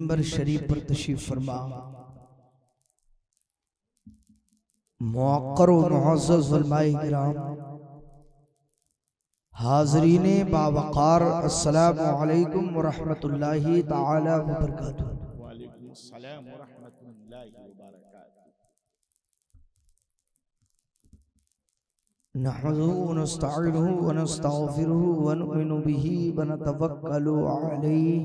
मिंबर शरीफ पर तशरीफ फरमा। मुअक्कर व मुअज़्ज़ज़ उलमाए किराम, हाज़रीने बावक़ार, अस्सलामु अलैकुम व रहमतुल्लाहि तआला व बरकातुहू। वालेकुम अस्सलाम व रहमतुल्लाहि व बरकातुहू। नहमदुहु व नस्तईनुहु व नस्तगफिरुहु व नु'मिनु बिही व नतवक्कलु अलैहि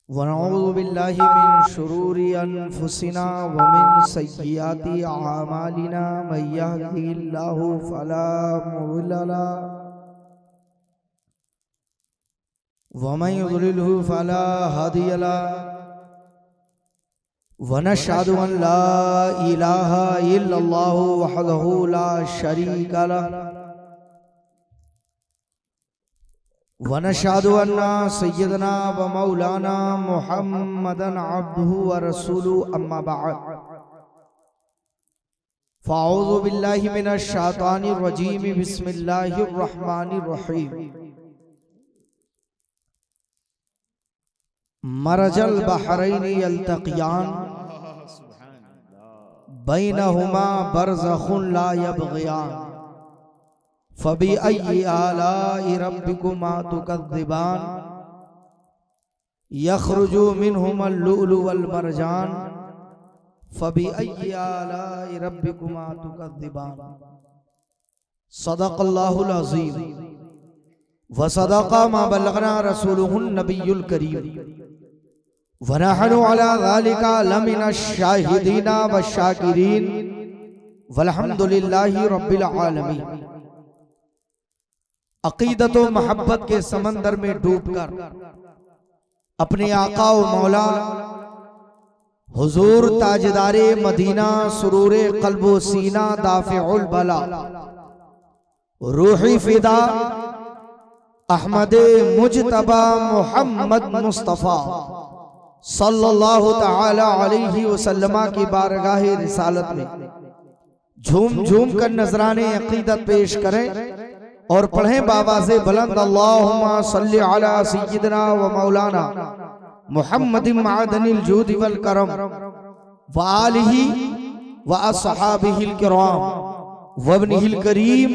व नऊज़ु बिल्लाहि मिन शुरूरि अनफुसिना व मिन सय्यिआति अमालिना। मन यहदिहिल्लाहु फला मुदिल्ल लहु व मन युद्लिलहु फला हादिय लहु। व नशहदु अन ला इलाहा इल्लल्लाहु वहदहु ला शरीका लहु व नशहदु अन्ना सय्यदना व मौलाना मुहम्मदन अब्दुहु व रसूलुहु। अम्मा बअद, फ़अऊज़ु बिल्लाहि मिनश शैतानिर रजीम। बिस्मिल्लाहिर रहमानिर रहीम। मरजल बहरैनि यल्तक़ियान बैनहुमा बरज़ख़ुन ला यबग़ियान फ़बिअय्यि आलाइ रब्बिकुमा तुकज़्ज़िबान यख़रुजु मिनहुमल लुअलुअ वल मरजान फ़बिअय्यि आलाइ रब्बिकुमा तुकज़्ज़िबान। सदक़ल्लाहुल अज़ीम व सदक़ा मा बल्लग़ना रसूलुहुन नबियुल करीम व नहनु अला ज़ालिका लमिनश शाहिदीना व शाकिरीन वल्हम्दुलिल्लाहि रब्बिल आलमीन। अक़ीदत व मोहब्बत के समंदर में डूबकर अपने आका व मौला हुजूर ताजदारे मदीना सुरूरे क़ल्बो सीना दाफ़िउल बला रूही फ़िदा अहमदे मुजतबा मुहम्मद मुस्तफ़ा सल्लल्लाहु तआला अलैहि वसल्लम की बारगाहे रिसालत में झूम झूम कर नजराने अक़ीदत पेश करें और पढ़ें बावाज़े बुलंद अल्लाहुम्मा सल्लि अला सय्यिदिना व मौलाना मुहम्मदिन मअदनिल जूदि वल करम व आलिहि व अस्हाबिहिल किराम व इब्निहिल करीम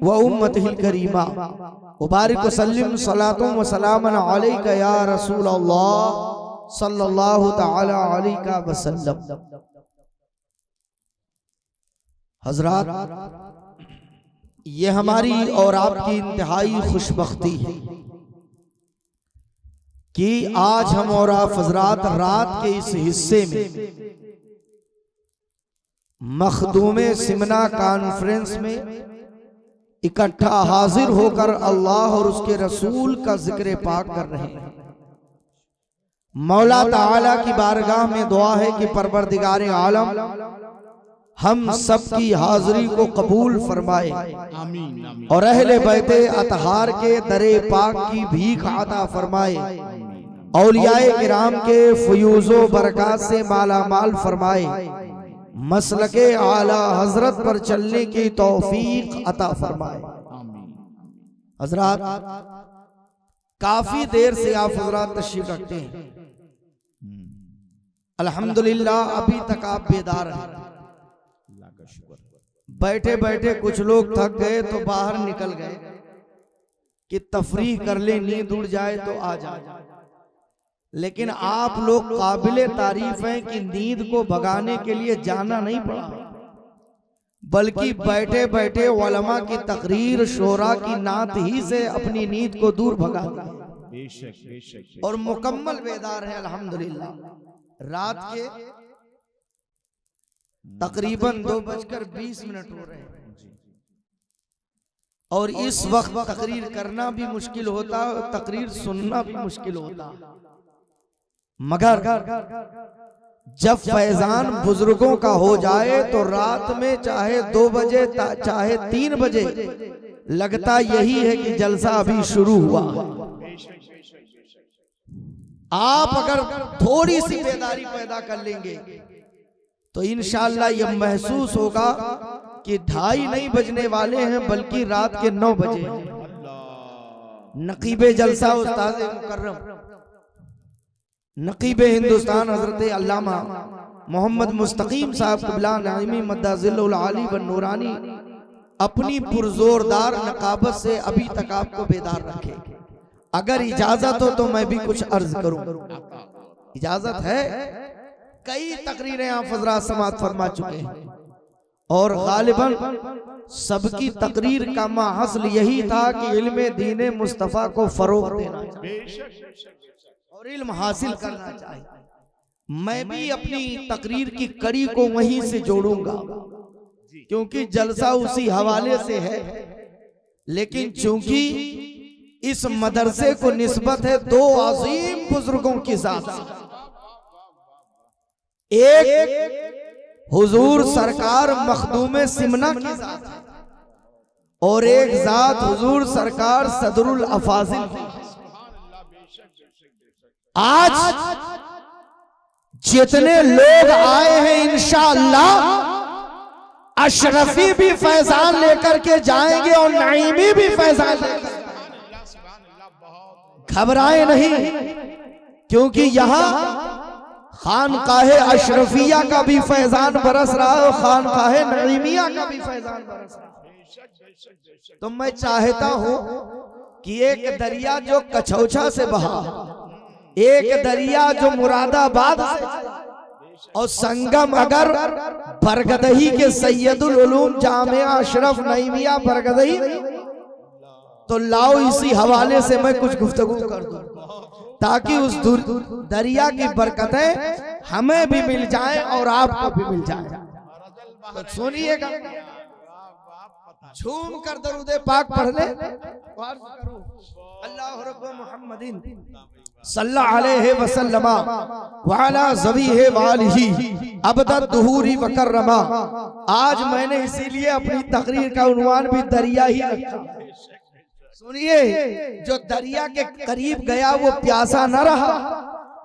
व उम्मतिहिल करीमा मुबारक सल्लिम सलातुम व सलामन अलैका या रसूल अल्लाह सल्लल्लाहु तआला अलैहि वसल्लम। हजरात, ये हमारी और आपकी इंतहाई खुशबख्ती है कि आज हम और आप हजरात रात के इस हिस्से में मखदूमे सिमना कॉन्फ्रेंस में इकट्ठा हाजिर होकर अल्लाह और उसके रसूल का जिक्र पाक कर रहे हैं। मौला ताला की बारगाह में दुआ है कि परवरदिगार आलम हम सब की हाजिरी को कबूल फरमाए आमीन। और अहले बैते अतहार के दरे पाक की भीख अता फरमाए। औलियाए किराम के फयूज़ो बरकत से माला माल फरमाए। मसलके आला हजरत पर चलने की तौफीक अता फरमाए। हजरात, काफी देर से आप हजरात तशरीफ रखते हैं। अल्हम्दुलिल्लाह अभी तक आप बेदार हैं। बैठे बैठे कुछ लोग थक गए तो बाहर निकल गए कि तफरीह कर ले, नींद उड़ जाए तो आ जाए। लेकिन आप लोग काबिले तारीफ हैं कि नींद को भगाने के लिए जाना नहीं पड़ा, बल्कि बैठे बैठे उलमा की तकरीर शोरा की नात ही से अपनी नींद को दूर भगा दिया और मुकम्मल बेदार है। अल्हम्दुलिल्लाह रात के तकरीबन 2:20 हो रहे हैं और इस वक्त तकरीर करना भी मुश्किल होता है, तकरीर सुनना भी मुश्किल होता, मगर जब फैजान बुजुर्गों का हो जाए तो रात में चाहे 2 बजे चाहे 3 बजे लगता यही है कि जलसा अभी शुरू हुआ। आप अगर थोड़ी सी बेदारी पैदा कर लेंगे तो इंशाअल्लाह यह महसूस होगा कि 2:30 नहीं बजने वाले हैं बल्कि रात के 9 बजे। नकीबे जलसा उस्ताद मुकर्रम नकीबे हिंदुस्तान हजरत अल्लामा मोहम्मद मुस्तकीम साहब क़िबला नाइमी मद्दाजिल्लुल आली व नूरानी अपनी पुरजोरदार नकाबत से अभी तक आपको बेदार रखे। अगर इजाजत हो तो मैं भी कुछ अर्ज करूं, इजाजत है? कई तकरीरें आप हज़रात समाअत फरमा चुके हैं और गालिबन सबकी तकरीर का माहसल यही था कि इल्म दीन मुस्तफ़ा को फरोग देना और इल्म हासिल करना चाहिए। मैं भी अपनी तकरीर की कड़ी को वहीं से जोड़ूंगा क्योंकि जलसा उसी हवाले से है, लेकिन चूंकि इस मदरसे को निस्बत है दो अजीम बुजुर्गों के साथ, एक हुजूर सरकार मखदूम सिमना के साथ और एक जात हुजूर सरकार सदरुल अफाजिल। आज जितने लोग आए हैं इंशाअल्लाह अशरफी भी फैजान लेकर के जाएंगे और नईमी भी फैजान लेकर। घबराए नहीं, क्योंकि यहाँ खानकाहे अशरफिया का भी फैजान बरस रहा है और खानकाहे नईमिया का भी फैजान बरस रहा है। तो मैं चाहता हूं कि एक दरिया जो कछौछा से बहा, एक दरिया जो मुरादाबाद से, और संगम अगर बरगदही के सैयदुल उलूम जामिया अशरफ नईमिया बरगदही, तो लाओ इसी हवाले से मैं कुछ गुफ्तगू कर दूं ताकि उस दरिया की बरकतें हमें भी मिल जाए और आपको भी मिल जाए। तो सुनिएगा, झूम कर दरूद पाक पढ़ ले। अल्लाह रब्बु मुहम्मदिन सल्लल्लाहु अलैहि वसल्लम व अला ज़बीहि वालिही अबदत दुहूरी व कररमा। आज मैंने इसीलिए अपनी तकरीर का उन्वान भी दरिया ही रखा। सुनिए, जो दरिया के करीब गया वो प्यासा न रहा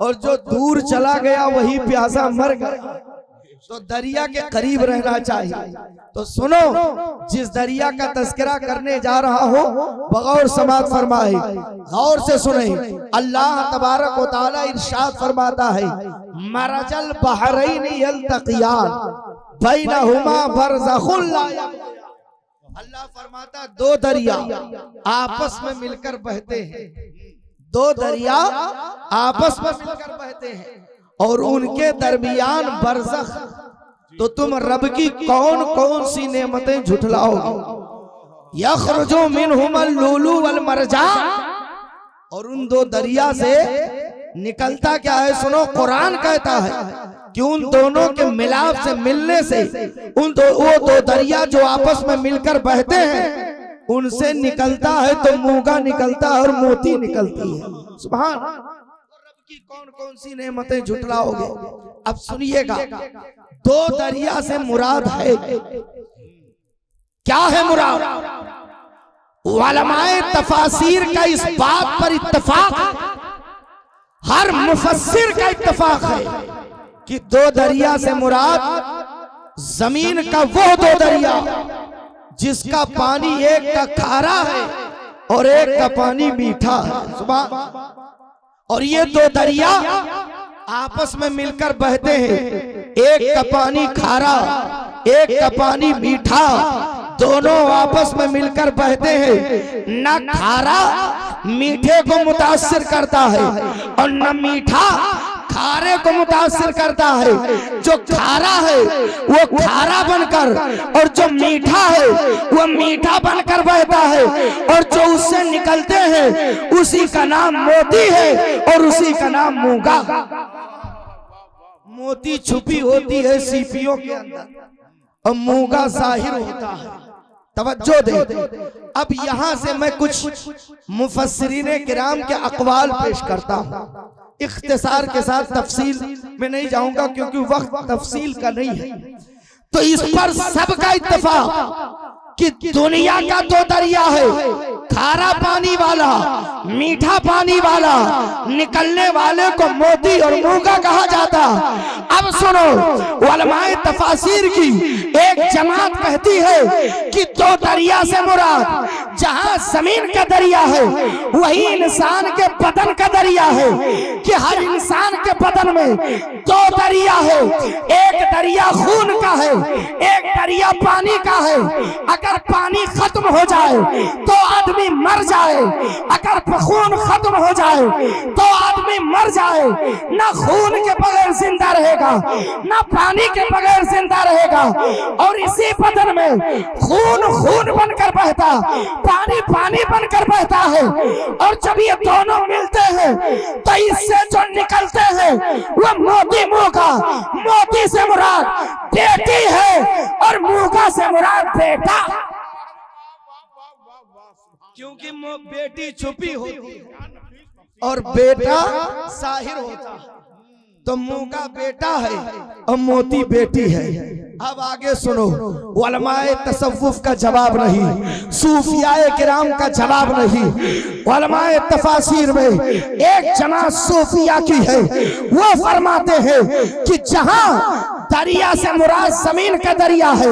और जो दूर चला गया वही प्यासा मर गया। तो दरिया के करीब रहना चाहिए। तो सुनो, जिस दरिया का तज़किरा करने जा रहा हो बगौर समाअत फरमाए, गौर से सुने। अल्लाह तबारक व तआला इरशाद फरमाता है, मरजल बहरैन यल्तक़ियान बैनहुमा बरज़खुन ला यबग़ियान। अल्लाह फरमाता दो दरिया आपस में मिलकर बहते हैं, दो दरिया आपस में मिलकर बहते हैं और उनके दरमियान बरज़ख। तो तुम रब की कौन कौन सी नेमतें झुठलाओगे? यखरुजु मिनहुमल लुलु वल मरजान। और उन दो दरिया से निकलता क्या है? सुनो, कुरान कहता है कि उन दोनों के मिलाप से, मिलने से वो दो दरिया जो आपस में मिलकर बहते हैं उनसे निकलता है तो मूंगा निकलता है और मोती निकलती है। सुभान। रब की कौन कौन सी नेमतें झुठलाओगे? अब सुनिएगा, दो दरिया से मुराद है क्या है? मुराद उलमाए तफासीर का इस बात पर इत्तफाक, हर मुफस्सिर का इत्तफाक है कि दो दरिया से मुराद जमीन का वो दो दरिया जिसका पानी एक का खारा है और एक का पानी मीठा है। सुभान। और ये दो दरिया आपस में मिलकर बहते हैं, एक का पानी खारा एक का पानी मीठा, दोनों आपस में मिलकर बहते हैं। न खारा मीठे को मुतासिर करता है और न मीठा खारे को मुतासिर करता है। जो खारा है वो खारा बनकर और जो मीठा है वो मीठा बनकर बहता है और जो उससे निकलते हैं उसी का नाम मोती है और उसी का नाम मूंगा। मोती छुपी होती है सीपियों के अंदर और मूंगा जाहिर होता है। तवज्जो दे। अब यहां से मैं कुछ मुफस्सिरीने किराम के अक़वाल पेश करता हूं। इख्तिसार के साथ तफसील में नहीं जाऊंगा क्योंकि वक्त तफसील का नहीं है। तो इस पर सबका इत्तेफाक कि दुनिया का दो दरिया है, खारा पानी वाला, मीठा पानी वाला, निकलने वाले को मोती और मूंगा कहा जाता। अब सुनो, उलमाए तफासिर की एक जमात कहती है कि दो दरिया से मुराद जहां जमीन का दरिया है वही इंसान के बदन का दरिया है, कि हर इंसान के बदन में दो दरिया है, एक दरिया खून का है, एक दरिया पानी का है। अगर पानी खत्म हो जाए तो आदमी मर जाए, अगर खून खत्म हो जाए तो आदमी मर जाए। ना खून के बगैर जिंदा रहेगा, ना पानी के बगैर जिंदा रहेगा। और इसी बदन में खून खून बनकर बहता, पानी पानी बनकर बहता है। और जब ये दोनों मिलते हैं तो इससे जो निकलते हैं वो मोती मूंगा। मोती से मुराद बेटी है और मूंगा से मुराद बेटा, क्योंकि बेटी छुपी होती है और बेटा साहिर होता है। तो मूंगा बेटा है और मोती बेटी है। अब आगे सुनो, उलमाए तसव्वुफ का जवाब नहीं, सूफियाए किराम का जवाब नहीं। उलमाए तफासिर में एक जमात सूफिया की है, वो फरमाते हैं कि जहां दरिया से मुराद जमीन का दरिया है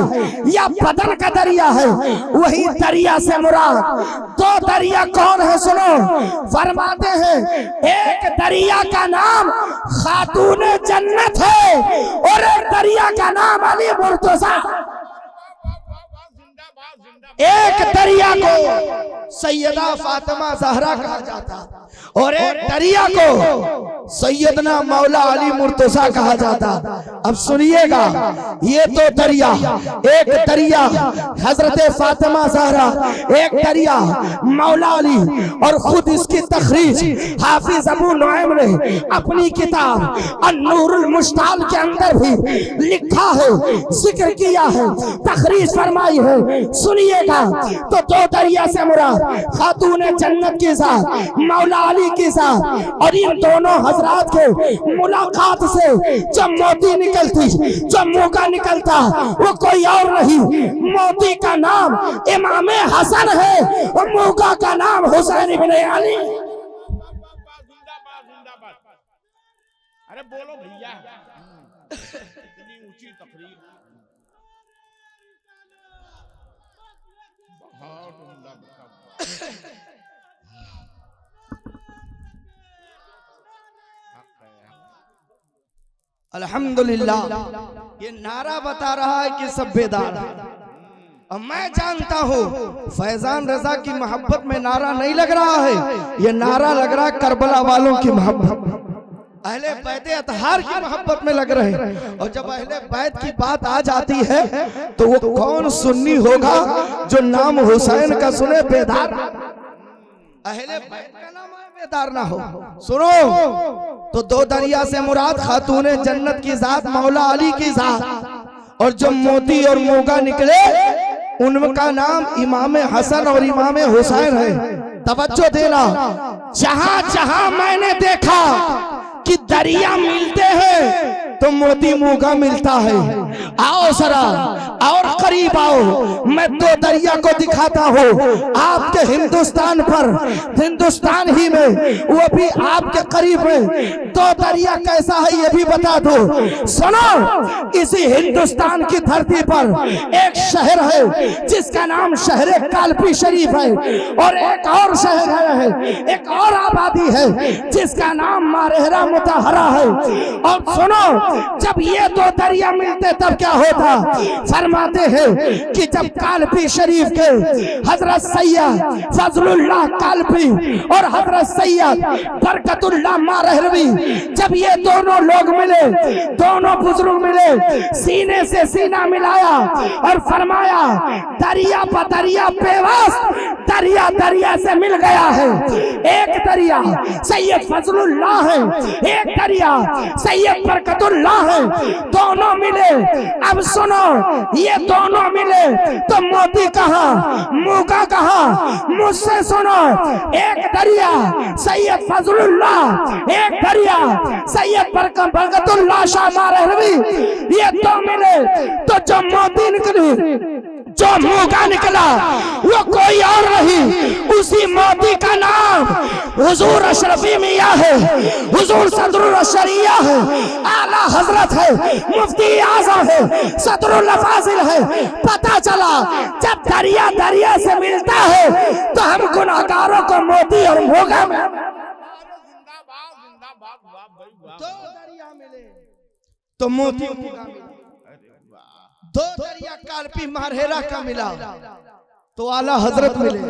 या बदन का दरिया है, वही दरिया से मुराद दो दरिया कौन है सुनो। फरमाते हैं एक दरिया का नाम खातूने जन्नत है और एक दरिया का नाम अली मुर्तजा। एक दरिया को सैयदा फातिमा ज़हरा कहा जाता और एक दरिया को सैयदना मौला अली मुर्तजा कहा जाता। अब सुनिएगा, ये तो दरिया, एक दरिया हजरत फातिमा ज़हरा, एक दरिया मौला अली। और खुद इसकी तखरीज हाफिज अबू नुआइम ने अपनी किताब अन-नूरुल मुश्ताल के अंदर भी लिखा है, जिक्र किया है, तखरीज फरमाई है। सुनिएगा, तो दो दरिया से मुराद खातूने जन्नत की ज़ात मौला अली की ज़ात। और इन दोनों हजरात के मुलाकात से जब मोती निकलती, जब मूंगा निकलता, वो कोई और नहीं, मोती का नाम इमाम हसन है और मूंगा का नाम हुसैन इब्ने अली। अरे बोलो भैया, इतनी ऊंची तकरीर, बहुत उम्दा बताओ। अल्हम्दुलिल्लाह, ये नारा बता रहा है कि सब बेदार है। और मैं जानता हूँ फैजान रजा की मोहब्बत में नारा नहीं लग रहा है, ये नारा लग रहा है करबला वालों की मोहब्बत, अहले बैत अतहार की मोहब्बत में लग रहे हैं। और जब अहले बैत की बात आ जाती है तो वो कौन सुन्नी होगा जो नाम हुसैन का सुने बेदार, अहले बैत का नाम बेदार ना हो। सुनो, तो दो दरिया से मुराद खातूने जन्नत की ज़ात मौला अली की ज़ात। और जो मोती और मूंगा निकले उनका नाम इमाम हसन और इमाम हुसैन है। तवज्जो देना, जहां जहां मैंने देखा कि दरिया मिलते हैं तो मोती मूंगा मिलता है। आओ जरा और करीब आओ, मैं दो दरिया को दिखाता हूँ आपके हिंदुस्तान पर, हिंदुस्तान ही में, वो भी आपके करीब में। दो दरिया कैसा है ये भी बता दो। सुनो, इसी हिंदुस्तान की धरती पर एक शहर है जिसका नाम शहर कालपी शरीफ है, और एक और शहर है, एक और आबादी है जिसका नाम मारहरा मुतहरा है। और सुनो, जब ये दो दरिया मिलते तब क्या होता। फरमाते हैं कि जब कालपी शरीफ के हजरत सैयद फजलुल्लाह कालपी और हजरत सैयद बरकतुल्लाह मारहरवी, जब ये दोनों लोग मिले, दोनों बुजुर्ग मिले, सीने से सीना मिलाया और फरमाया दरिया पर दरिया पेवस्त, दरिया दरिया से मिल गया है। एक दरिया सैयद फजलुल्लाह है, एक दरिया सैयद बरकतुल्लाह है, दोनों मिले। अब सुनो, ये दोनों मिले तो मोती कहाँ, मूंगा कहाँ। मुझसे सुनो, एक दरिया सैयद फजलुल्लाह, एक दरिया सैयद बरकतुल्लाह शाह मारहरवी, ये दो मिले तो जो मोती निकली जो मूंगा निकला वो कोई और नहीं, उसी मोती का नाम हुजूर अशरफी मियां है, हुजूर सदरुल अशरिया है, आला हजरत है, मुफ्ती आजम है, सदरुल फाजिल है। पता चला जब दरिया दरिया से मिलता है तो हम गुनाहगारों को मोती और मूंगा में दो दरिया मिले तो मोती मूंगा मिला, दो दरिया कालपी मारहेरा का मिला तो आला हजरत मिले,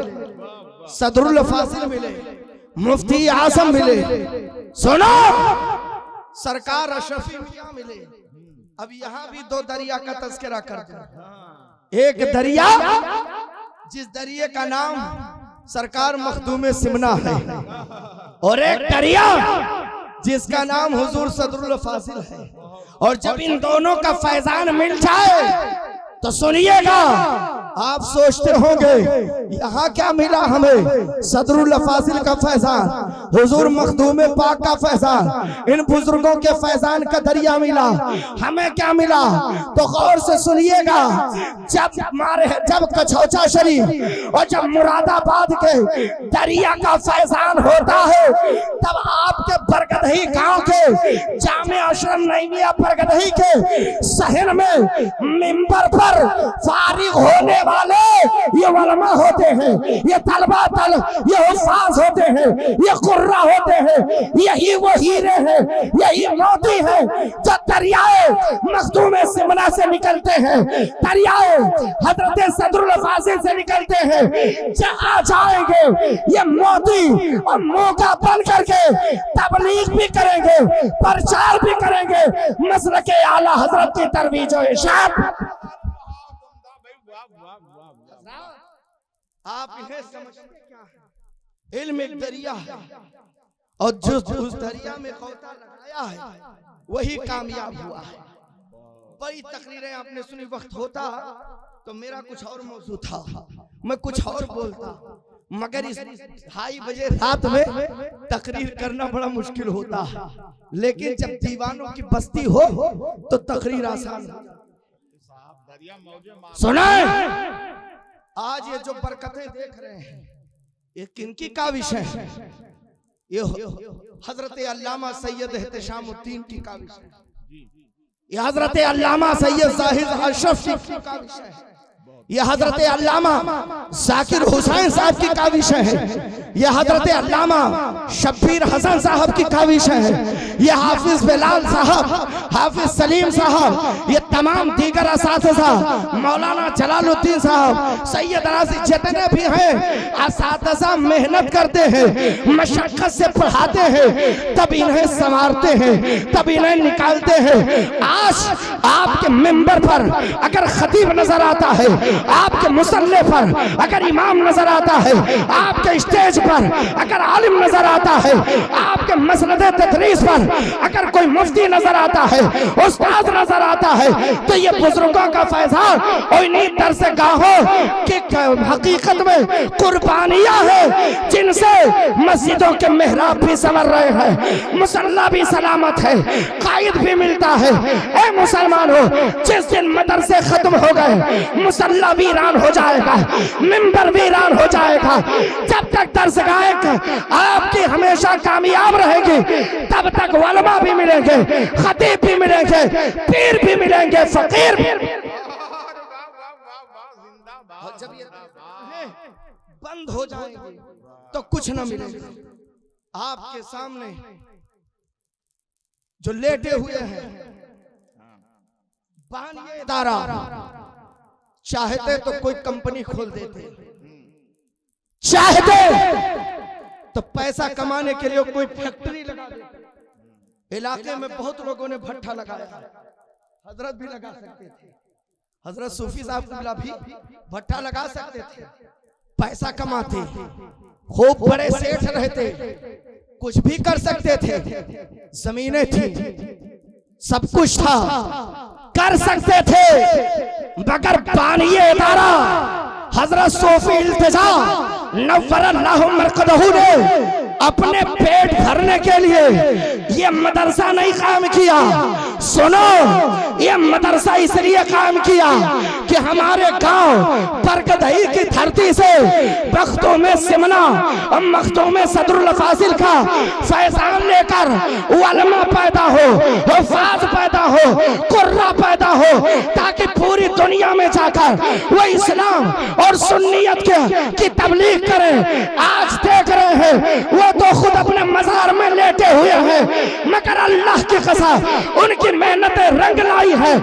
सदरुल फासिल मिले, मुफ्ती आजम मिले। सुनो, सरकार अशरफी मियां मिले। अब यहाँ भी दो दरिया का तस्करा कर दो। एक दरिया जिस दरिया का नाम सरकार मखदूम सिमना है, और एक दरिया जिसका नाम हुजूर सदरुल फासिल है। और जब इन दोनों का फैजान मिल जाए तो सुनिएगा, आप सोचते होंगे यहाँ क्या मिला हमें, सदरुल फासिल का फैजान, हुजूर मखदूम पाक का फैजान, इन बुजुर्गों के फैजान का दरिया मिला, हमें क्या मिला? तो गौर से सुनिएगा, जब कछौचा शरीफ और जब मुरादाबाद के दरिया का फैजान होता है, तब आपके बरगदही गांव के जामे अशरफ नईमिया बरगदही के शहर में मिंबर पर फारिग होने वाले ये उलमा होते हैं, ये तलबा ये हुफ्फाज होते हैं, ये कुर्रा होते हैं, यही वो हीरे हैं, यही मोती हैं जो दरियाए मखदूम सिमना से निकलते हैं, दरियाए हजरत सदरुल फासिल से निकलते हैं। जहाँ जाएंगे ये मोती और मूंगा बन करके तबलीग भी करेंगे, प्रचार भी करेंगे, मसलके आला हजरत की तरवीज और इरशाद। आप इन्हें समझते क्या है? इल्म एक दरिया है, और जो उस दरिया में खोता लगाया है वही कामयाब हुआ है। बड़ी तकरीरें आपने सुनी, वक्त होता तो मेरा कुछ और मौजूद था, मैं कुछ और बोलता, मगर इस 2:30 बजे रात में तकरीर करना बड़ा मुश्किल होता है। लेकिन जब दीवानों की बस्ती हो तो तकरीर आसान। सुनाए, आज ये जो बरकतें देख रहे हैं ये किनकी काविश है? ये हजरत अल्लामा सैयद एहतशामुद्दीन की काविश है, ये हजरत अल्लामा सैयद जाहिद अशरफ की काविश है, ये हजरत अल्लामा जाकिर हुसैन साहब की काविश है, ये हजरत अल्लामा शब्बीर हसन साहब की काविश है, ये हाफिज बिलाल साहब, हाफिज सलीम साहब, ये तमाम दीगर असातिज़ा, मौलाना जलालुद्दीन साहब, सैयद राज़ी, जितने भी हैं असातिज़ा मेहनत करते हैं, मशक्क़त से पढ़ाते हैं, तब इन्हें संवारते हैं, तब इन्हें निकालते हैं। आज आपके मिंबर पर अगर खतीब नजर आता है, आपके मुसल्ले पर अगर इमाम नजर आता है, आपके स्टेज पर अगर आलिम नजर आता है, आपके मसनद तदरीस पर अगर कोई मुफ्ती नजर आता है, उस्ताद नजर आता है, तो ये बुजुर्गों का फैजान और इन्हीं दरसगाहों की हकीकत में कुर्बानियां हैं, जिनसे मस्जिदों के मेहराब भी संवर रहे हैं, मुसल्ला भी सलामत है, कायद भी मिलता है। ए मुसलमानों, जिस दिन मदरसे खत्म हो गए, मुसल्ला वीरान हो जाएगा, मिंबर वीरान हो जाएगा। जब तक दरसगाह आपकी हमेशा कामयाब रहेगी, तब तक उलमा भी मिलेंगे, खतीब भी मिलेंगे, पीर भी मिलेंगे, फकीर भी। जब ये बंद हो जाएंगे तो कुछ न मिलेगा। आपके सामने जो लेटे हुए हैं, बानिए इदारा चाहते तो कोई कंपनी खोल देते, चाहते तो पैसा कमाने के लिए कोई फैक्ट्री लगा देते। इलाके में बहुत लोगों ने भट्ठा लगाया, हजरत भी लगा सकते थे, हजरत सूफी साहब भी भट्ठा लगा सकते थे, पैसा कमाते, खूब बड़े सेठ रहते, कुछ भी कर सकते थे, जमीनें थी, सब कुछ था, कर सकते थे, मगर बानिए इदारा हजरत सूफी इल्तिजा नव्वरल्लाहु मरकदहू ने अपने पेट भरने के लिए ये मदरसा नहीं कायम किया। सुनो, ये मदरसा इसलिए कायम किया कि हमारे गांव बरगदही की धरती से बख्तों में सिमना और मख्तों में सदरुल फासिल का फैजान लेकर उलमा पैदा हो, हुफ्फाज पैदा हो, कुर्रा पैदा हो, ताकि पूरी दुनिया में जाकर वो इस्लाम और सुन्नियत की तबलीग करें। आज देख रहे हैं वो तो खुद अपने मजार में लेटे हुए हैं, मगर अल्लाह की कसम उनकी मेहनतें रंग लाई है।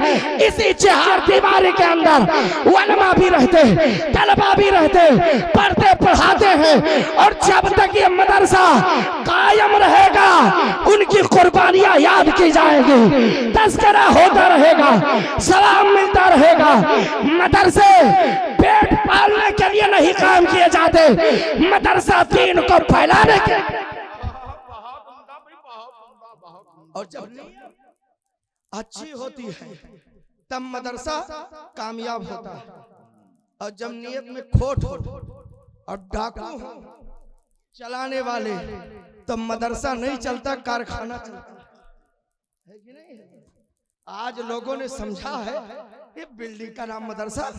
इसी चार दीवारी के अंदर उलमा भी रहते, तलबा भी रहते, पढ़ते पढ़ाते हैं, और जब तक ये मदरसा कायम रहेगा उनकी कुर्बानियां याद की जाएगी, तज़किरा होता रहेगा, सलाम मिलता रहेगा। मदरसे पेट पालने के लिए नहीं कायम किए जाते, मदरसा दीन को फैलाने के। और जब अच्छी होती है तब मदरसा कामयाब होता है, और जब नियत में खोट हो और डाकू हो चलाने वाले, तब मदरसा नहीं चलता, कारखाना चलता है कि नहीं? आज लोगों ने समझा है ये बिल्डिंग का नाम मदरसा।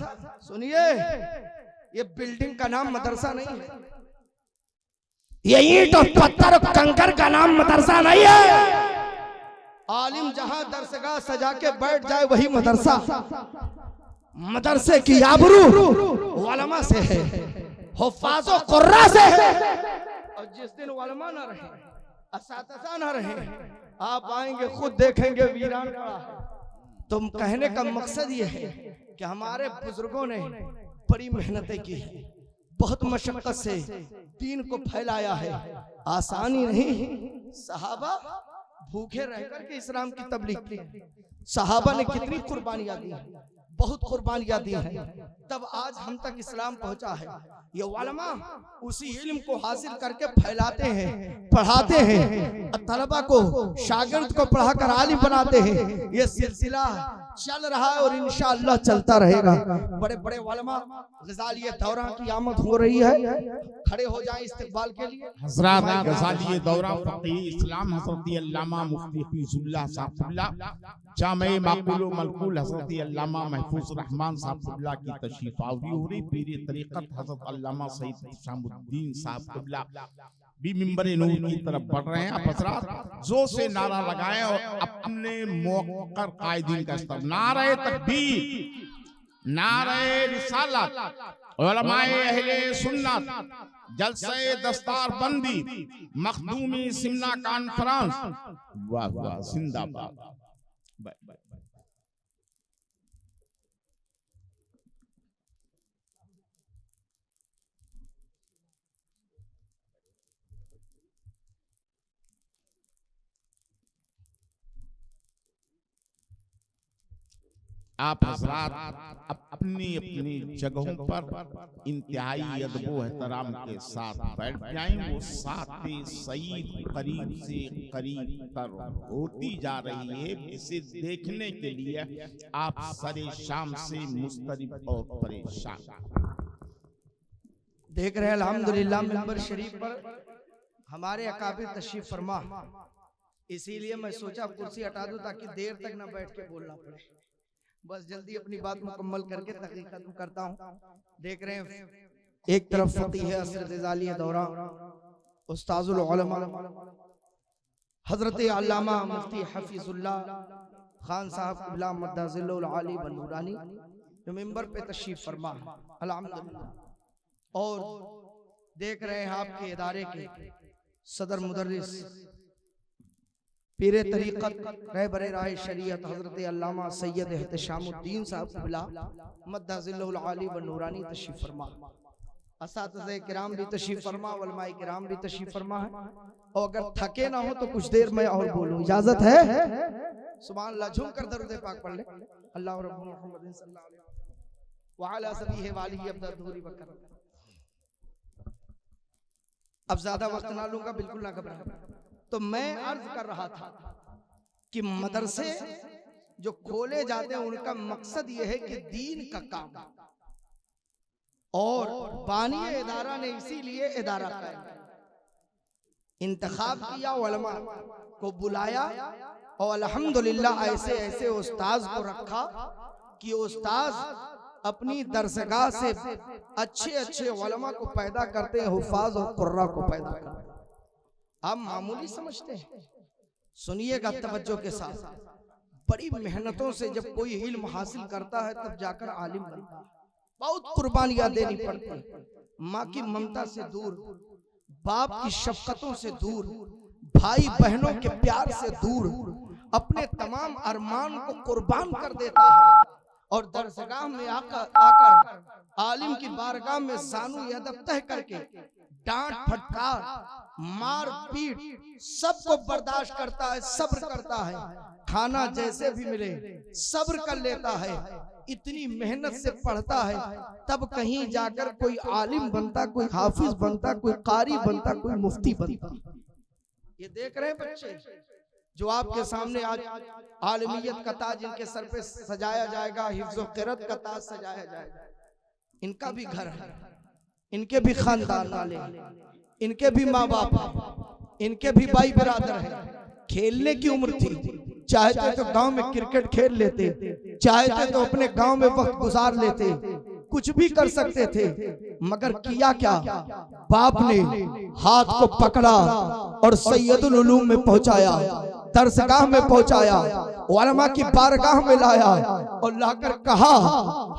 सुनिए, ये बिल्डिंग का नाम मदरसा नहीं है, ये ईंट और पत्थर और कंकर का नाम मदरसा नहीं है। आलिम जहां दरसगाह सजा के बैठ जाए वही मदरसा। मदरसे की आबरू उलमा से है, हुफ्फाज़ो कुर्रा से है। और जिस दिन उलमा ना रहे, असातिज़ा ना रहे, आप आएंगे खुद देखेंगे वीरान पड़ा है। तो कहने का मकसद ये है कि हमारे बुजुर्गों ने बड़ी मेहनतें की, बहुत मशक्कत से दीन को फैलाया है, आसानी नहीं। सहाबा भूखे रहकर के इस्लाम की तबलीग की, सहाबा ने कितनी कुर्बानियां दी, बहुत कुर्बानियां दी हैं, तब आज हम तक इस्लाम पहुंचा है। ये उलमा उसी इल्म को हासिल करके फैलाते हैं, पढ़ाते हैं, तलबा को, शागिर्द को पढ़ाकर आलिम बनाते हैं। ये सिलसिला चल रहा है और इंशाअल्लाह चलता रहेगा। बड़े बड़े उलमा गजालिये दौरा की आमद हो रही है, खड़े हो जाएं इस्तकबाल के लिए। हज़रात गजालिये दौरा फ़क़ीह इस्लाम हज़रत अल्लामा मुफ्ती हफ़ीज़ुल्लाह साहब क़िबला, जामे माक़ूल व मलक़ूल हज़रत अल्लामा महफूज़ रहमान साहब क़िबला की तशरीफ़ आवरी हो रही। पीर तरीक़त हज़रत अल्लामा सैयद शामुद्दीन साहब क़िबला भी मिंबर नूर की तरफ बढ़ रहे हैं। आप हज़रात जोर से नारा लगाएं और अपने मौक़र कायदीन का इस्तेमाल। नारे तकबीर, नारे रिसालत, उलमाए अहले सुन्नत, जलसे दस्तार बंदी, मखदूमी सिमना कॉन्फ्रेंस, वाह वाह, जिंदाबाद। आप हज़रात अपनी अपनी जगहों पर इंतहाई अदब व एहतराम के साथ बैठ जाएं। वो साथ सईद करीब से करीब तर होती जा रही है। इसे देखने के लिए आप सरे शाम से मुस्तरिब और परेशान देख रहे हैं। अल्हम्दुलिल्लाह मिंबर शरीफ पर हमारे अकाबिर तशरीफ फरमा, इसीलिए मैं सोचा कुर्सी हटा दूं ताकि देर तक ना बैठ के बोलना पड़े। बस जल्दी अपनी बात मुकम्मल करके तहकीक खत्म करता हूँ। देख रहे हैं एक तरफ फकीह है असर गजालिये दौरा उस्ताजुल उलमा हजरत अल्लामा मुफ्ती हफीजुल्लाह खान साहब क़िबला मद्दाजिल्लुल आली बनूरानी जो मिंबर पे तशरीफ फरमा अल्हम्दुलिल्लाह। और देख रहे हैं आपके इदारे के सदर मुदर्रिस पीरे तरीक़त रहबरे राह शरीयत हजरत अल्लामा सैयद एहतशामुद्दीन साहब क़िबला मद्दाजिल्लुल आली व नूरानी तशरीफ फरमा, असातिज़े किराम भी तशरीफ फरमा, उलमाए किराम भी तशरीफ फरमा है। और अगर थके ना हो तो कुछ देर मैं और बोलूं, इजाजत है? सुभान अल्लाह, झूम कर दरूद पाक पढ़ ले। अल्लाह रब्बुल मुहम्मद सल्लल्लाहु अलैहि व अला सबिहि वालिहि अब्दुल बकर। अब ज्यादा वक्त ना लूंगा, बिल्कुल ना घबराएं। तो मैं अर्ज कर रहा था कि मदरसे जो खोले जाते हैं उनका मकसद यह है कि दीन का काम, और बानी इदारा ने इसीलिए इदारा कायम किया। इंतखाब किया, उलमा को बुलाया और अल्हम्दुलिल्लाह ऐसे ऐसे उस्ताद को रखा कि उस्ताद अपनी दरसगाह से अच्छे अच्छे उलमा को पैदा करते हैं, हुफ़ाज़ और कुर्रा को पैदा करते हैं। आप मामूली समझते हैं? सुनिएगा तवज्जो के साथ। बड़ी मेहनतों से जब कोई इल्म हासिल करता है तब जाकर आलिम बनता है। बहुत कुर्बानियां देनी पड़ती है। माँ की ममता से दूर, बाप की शफकतों से दूर, भाई बहनों के प्यार से दूर अपने तमाम अरमान को कुर्बान कर देता है और दरसगाह में आकर आलिम की बारगाह में ज़ानू अदब तह करके डांट फटकार मार पीट सबको बर्दाश्त करता है, सब्र करता है, खाना जैसे भी मिले सब्र कर लेता है। इतनी मेहनत से पढ़ता है तब कहीं जाकर कोई आलिम बनता, कोई हाफिज बनता, कोई कारी बनता, कोई मुफ्ती बनता। ये देख रहे हैं बच्चे जो आपके सामने आज आलमियत का ताज इनके सर पे सजाया जाएगा, हिफ्ज़ व क़िरात का ताज सजाया जाएगा। इनका भी घर है, इनके भी खानदान वाले, इनके भी माँ बाप, इनके भी भाई बिरादर है। खेलने की उम्र थी, चाहते तो गांव में क्रिकेट खेल लेते, चाहते तो अपने गांव में वक्त गुजार लेते, कुछ भी कर सकते थे, मगर किया क्या? बाप ने हाथ को पकड़ा और सैयदुल उलूम में पहुंचाया, दरसगाह में पहुंचाया, उलमा की बारगाह में लाया और लाकर कहा,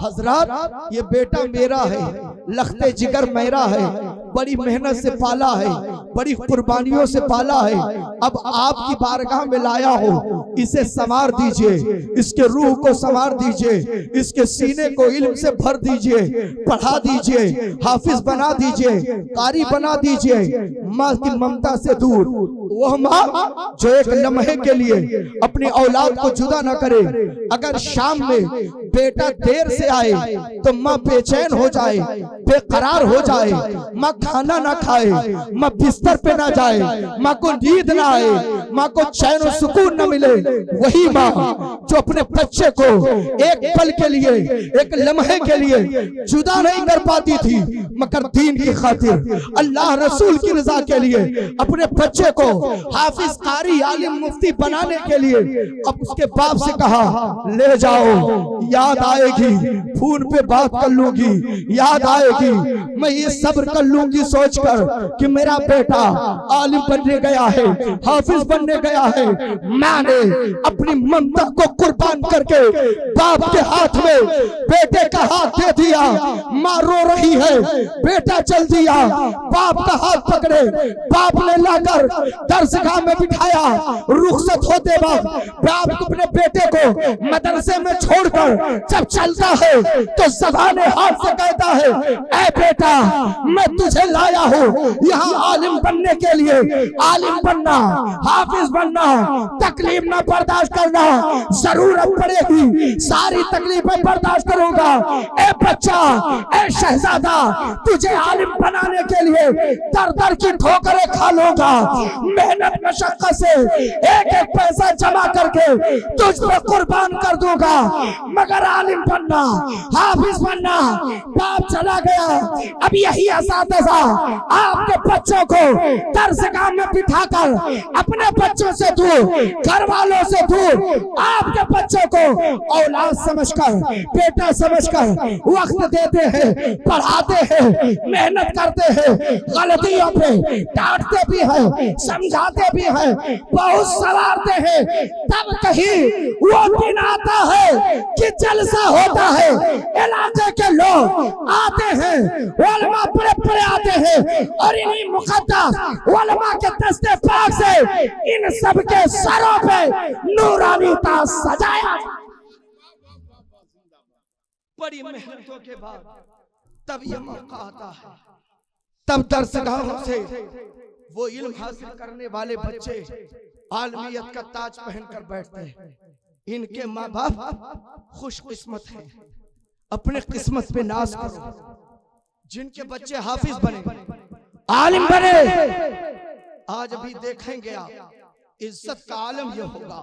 हजरत ये बेटा मेरा है, लख्ते जिगर मेरा है, बड़ी मेहनत से पाला है, बड़ी कुर्बानियों से पाला है, अब आपकी बारगाह में लाया हो, इसे संवार दीजिए, इसके रूह को संवार दीजिए, इसके सीने को इल्म से भर दीजिए, पढ़ा दीजिए, हाफिज बना दीजिए, कारी बना दीजिए। माँ की ममता से दूर, वह माँ जो एक लम्हे के लिए अपनी औलाद को जुदा न करे। अगर शाम में बेटा देर से आए तो माँ बेचैन हो जाए, बेकरार हो जाए, माँ खाना ना खाए, माँ बिस्तर पे ना जाए, माँ को नींद ना आए, माँ को चैन और सुकून न मिले। वही माँ जो अपने बच्चे को एक पल के लिए, एक लम्हे के लिए जुदा नहीं कर पाती थी, मगर दीन की खातिर, अल्लाह रसूल की रजा के लिए अपने बच्चे को हाफिज, कारी, आलिम, मुफ्ती बनाने के लिए अब उसके बाप से कहा, ले जाओ, याद आएगी, फोन पे बात कर लूंगी, याद आएगी, मैं ये सब्र कर लूंगी सोचकर कि मेरा बेटा आलिम बनने गया है, हाफिज बनने गया है। मैंने अपनी ममता को कुर्बान करके बाप के हाथ में बेटे का हाथ दे दिया। माँ रो रही है, बेटा चल दिया, बाप का हाथ पकड़े, बाप ने लाकर दरसगाह में बिठाया। रुखसत होते वक्त बाप अपने बेटे को मदरसे में छोड़कर जब चलता है तो ज़बाने हाथ से कहता है, ऐ बेटा मैं तुझे लाया हूँ यहाँ आलिम बनने के लिए, आलिम बनना, हाफिज बनना, तकलीफ ना बर्दाश्त करना, जरूरत पड़ेगी सारी तकलीफें बर्दाश्त करूंगा। ए बच्चा, ए शहजादा, तुझे आलिम बनाने के लिए दर दर की ठोकरें खा लूंगा, मेहनत मशक्कत से एक एक पैसा जमा करके तुझ पर कुर्बान कर दूंगा, मगर आलिम बनना, हाफिज बनना। बाप चला गया। अब यही असातिज़ा आपके बच्चों को दरसगाह में बिठाकर अपने बच्चों से दूर, घर वालों से दूर, आपके बच्चों को औलाद समझकर, बेटा समझकर वक्त देते हैं, पढ़ाते हैं, मेहनत करते हैं, गलतियों पे डांटते भी हैं, समझाते भी हैं, बहुत सवारते हैं। तब कहीं वो दिन आता है कि जलसा होता है, इलाके के लोग आते हैं, उलमा बड़े बड़े आते हैं और इन्हीं मुक़द्दस उलमा के दस्ते पाक से इन सब के सरों पे नूरानी ताज सजाया। बड़ी मेहनतों के बाद तब ये मौका आता है, तब दरसगाहों से वो इल्म हासिल करने वाले बच्चे आलमियत का ताज पहनकर बैठते हैं। इनके माँ बाप खुशकिस्मत हैं, अपने किस्मत पे नाज करो। जिनके बच्चे हाफिज बने, आलिम बने, आज भी देखेंगे आप, इज्जत का आलम यह होगा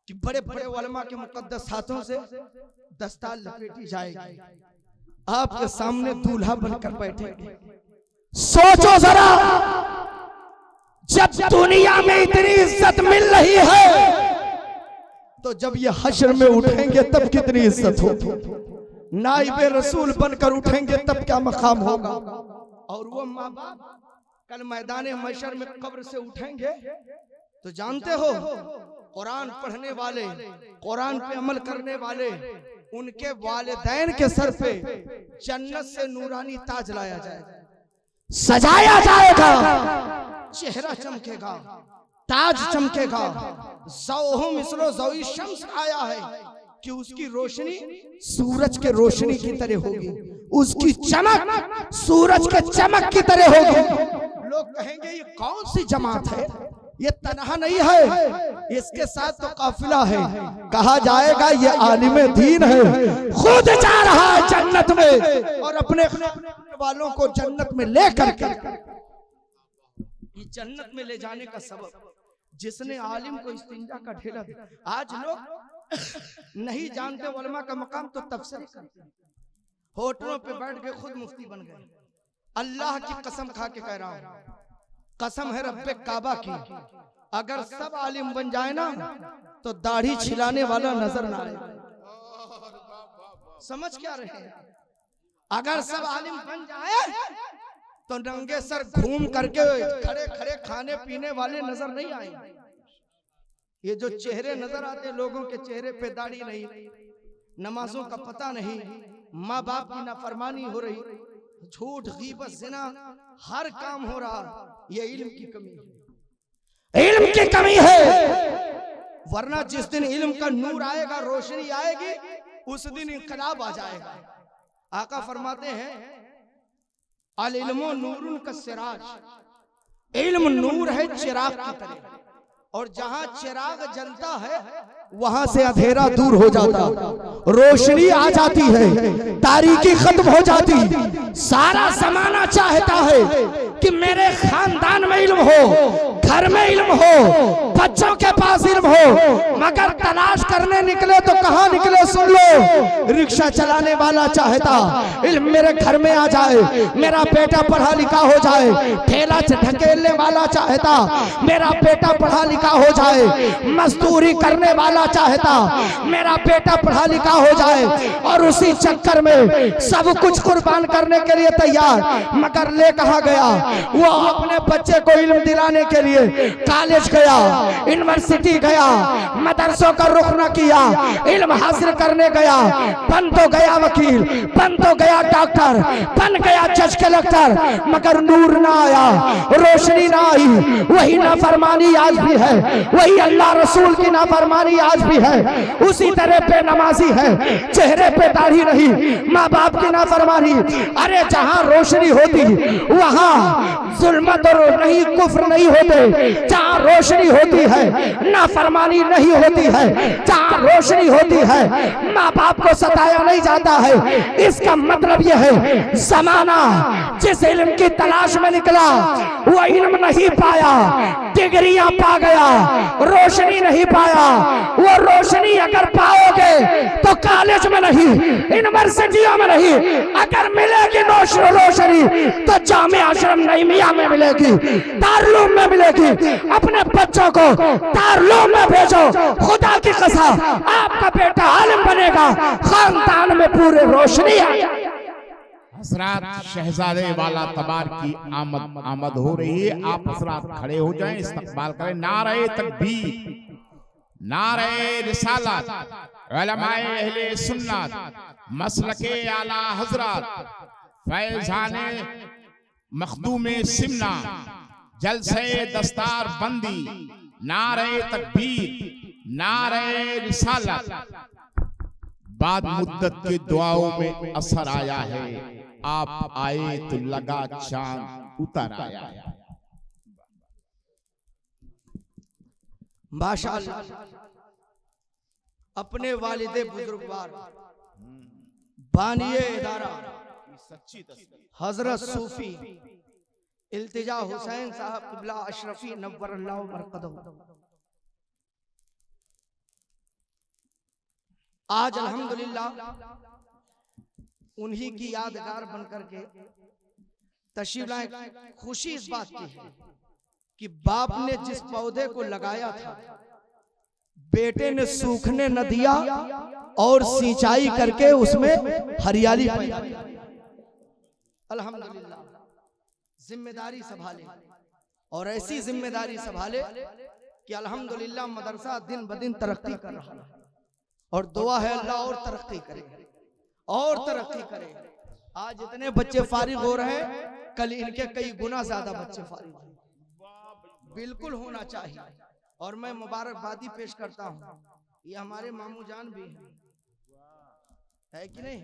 कि बड़े बड़े उलमा के मुकद्दस हाथों से दस्तार लपेटी जाएगी, आपके सामने दूल्हा बनकर बैठेंगे। सोचो जरा, जब दुनिया में इतनी इज्जत मिल रही है तो जब ये हश्र में उठेंगे तब कितनी इज्जत होगी। नाइबे रसूल बनकर उठेंगे तब क्या मकाम होगा। और वो माँ बाप कल मैदान महशर में कब्र से उठेंगे तो जानते हो, कुरान पढ़ने वाले, कुरान पे अमल करने वाले, उनके वालिदैन के सर पे जन्नत से नूरानी ताज लाया जाएगा, सजाया जाएगा, चेहरा चमकेगा, ताज चमकेगा। ज़ौहु मिस्लो ज़ौई शम्स आया है कि उसकी रोशनी सूरज के रोशनी की तरह होगी, उसकी चमक सूरज के चमक की तरह होगी। लोग कहेंगे ये कौन सी जमात है, ये तनहा नहीं है, इसके साथ तो काफिला है। कहा जाएगा ये आलिम दीन है, खुद जा रहा है जन्नत में और अपने वालों को जन्नत में लेकर के। ये जन्नत में ले जाने का सबब जिसने आलिम को इस्तिंजा का ढेला दिया। आज लोग नहीं जानते उलमा का मकाम तो तफसीर करते हैं, होटलों पे बैठ के खुद मुफ्ती बन गए। अल्लाह की कसम खा के कह रहा हूं, कसम है रब्बे काबा की, अगर सब आलिम बन जाए ना तो दाढ़ी छिलाने वाला नजर ना आए। समझ क्या रहे हैं? अगर सब आलिम बन जाए तो नंगे सर घूम करके खड़े खड़े खाने पीने वाले नजर नहीं आए। ये जो चेहरे नजर आते लोगों के चेहरे पे दाढ़ी नहीं, नमाजों का पता नहीं, माँ बाप की नाफरमानी हो रही, झूठ गीबत जिना हर काम हो रहा, ये इल्म की कमी है, इल्म की कमी है। वरना जिस दिन इल्म का नूर आएगा, रोशनी आएगी, उस दिन इनकलाब आ जाएगा। आका फरमाते हैं अल इल्मो नूरुन का सिराज, इल्म नूर है चिराग की तरह, और जहां चिराग जलता है वहां से अंधेरा दूर हो जाता, रोशनी आ जाती है, तारीकी खत्म हो जाती। सारा जमाना चाहता है कि मेरे खानदान में इल्म हो, घर में इल्म हो, बच्चों के पास इल्म हो, मगर तलाश करने निकले तो कहां निकले सुन लो। रिक्शा चलाने वाला चाहता इल्म मेरे घर में आ जाए, मेरा बेटा पढ़ा लिखा हो जाए। ठेला ढकेलने वाला चाहता मेरा बेटा पढ़ा लिखा हो जाए। मजदूरी करने वाला चाहता मेरा बेटा पढ़ा लिखा हो जाए, और उसी चक्कर में सब कुछ कुर्बान करने के लिए तैयार, मगर ले कहां गया? वो अपने बच्चे को इल्म दिलाने के लिए कॉलेज गया, यूनिवर्सिटी गया, मदरसों का रुख न किया, इल्म हासिल करने गया, बन तो गया वकील, बन तो गया डॉक्टर, बन गया जज कलेक्टर, मगर नूर ना आया, रोशनी ना आई। वही नाफरमानी आज भी है, वही अल्लाह रसूल की नाफरमानी आज भी है। उसी तरह पे नमाजी है, चेहरे पे दाढ़ी नहीं, माँ बाप की नाफरमानी। अरे जहां रोशनी होती वहां जुल्मत और नहीं कुफ्र नहीं होते, जहां रोशनी होती है नाफरमानी नहीं होती है, जहां रोशनी होती है माँ बाप को सताया नहीं जाता है। इसका मतलब यह है जमाना जिस इल्म की तलाश में निकला वो इल्म नहीं पाया, डिग्रियां पा गया, रोशनी नहीं पाया। वो रोशनी अगर पाओगे तो कॉलेज में नहीं, यूनिवर्सिटियों में नहीं, अगर मिलेगी रोशनी तो जामे आश्रम नईमिया में मिलेगी, दारुल में मिलेगी। अपने बच्चों को दारुल में भेजो, खुदा की कसम आपका बेटा आलिम बनेगा, खानदान में पूरे रोशनी आएगी। हजरात शहजादे वाला तबार की आमद हो रही है। आप हजरात खड़े हो जाएं, इस्तकबाल करें। नारे तकबीर, नारे रिसालत, उलमाए अहले सुन्नत, मसलके आला हजरत, फैजाने मखदूमे सिमना, जलसे दस्तार बंदी, नारे तकबीर, नारे रिसालत। बाद मुद्दत के दुआओं में असर आया है, आप आए तो लगा चांद उतर आया। माशाअल्लाह, अपने वालिदे बुजुर्गवार बानिए इदारा हजरत सूफी इल्तिजा हुसैन साहब क़िबला अशरफी नव्वरल्लाहु मरक़दहू आज अल्हम्दुलिल्लाह उन्हीं की यादगार बनकर के तशरीफ लाए। खुशी इस बात की है कि बाप ने जिस पौधे को लगाया था बेटे ने सूखने न दिया और सिंचाई करके उसमें हरियाली पाई। अल्हम्दुलिल्लाह, जिम्मेदारी संभाले और ऐसी जिम्मेदारी संभाले कि अल्हम्दुलिल्लाह मदरसा दिन ब दिन तरक्की कर रहा है और दुआ है अल्लाह और तरक्की करे और तरक्की करे। आज इतने बच्चे फारिग हो रहे हैं, कल इनके कई गुना ज्यादा बच्चे फारिग हो, बिल्कुल होना चाहिए। और मैं मुबारकबादी पेश करता हूँ, ये हमारे मामू जान भी है कि नहीं,